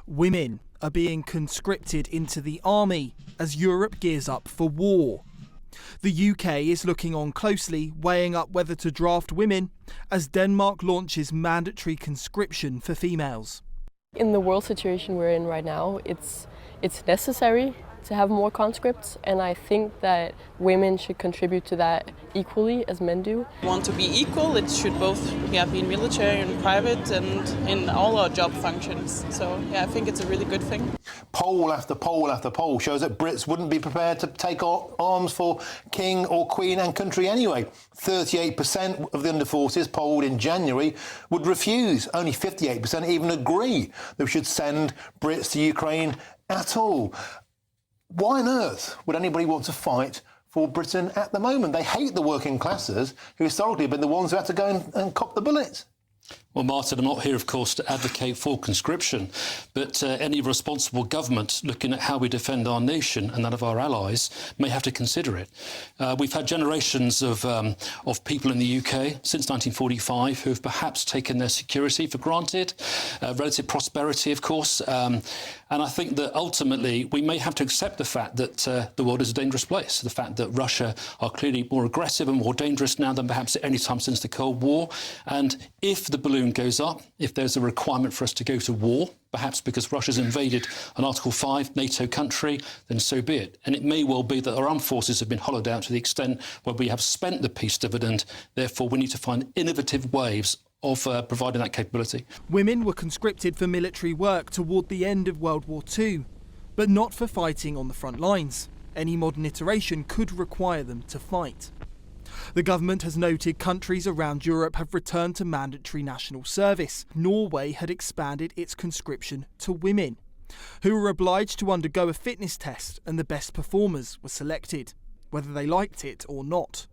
Women are being conscripted into the army as Europe gears up for war. The UK is looking on closely, weighing up whether to draft women as Denmark launches mandatory conscription for females. In the world situation we're in right now, it's necessary to have more conscripts, and I think that women should contribute to that equally as men do. We want to be equal. It should both be in military and private and in all our job functions. So I think it's a really good thing. Poll after poll after poll shows that Brits wouldn't be prepared to take arms for king or queen and country anyway. 38% of the under 40s polled in January would refuse. Only 58% even agree that we should send Brits to Ukraine at all. Why on earth would anybody want to fight for Britain at the moment? They hate the working classes, who historically have been the ones who had to go and cop the bullets. Well, Martin, I'm not here, of course, to advocate for conscription, but any responsible government looking at how we defend our nation and that of our allies may have to consider it. We've had generations of people in the UK since 1945 who have perhaps taken their security for granted, relative prosperity, of course, and I think that ultimately we may have to accept the fact that the world is a dangerous place, the fact that Russia are clearly more aggressive and more dangerous now than perhaps at any time since the Cold War, and if the balloon goes up, if there's a requirement for us to go to war, perhaps because Russia's invaded an Article 5 NATO country, then so be it. And it may well be that our armed forces have been hollowed out to the extent where we have spent the peace dividend. Therefore, we need to find innovative ways of providing that capability. Women were conscripted for military work toward the end of World War II, but not for fighting on the front lines. Any modern iteration could require them to fight. The government has noted countries around Europe have returned to mandatory national service. Norway had expanded its conscription to women, who were obliged to undergo a fitness test, and the best performers were selected, whether they liked it or not.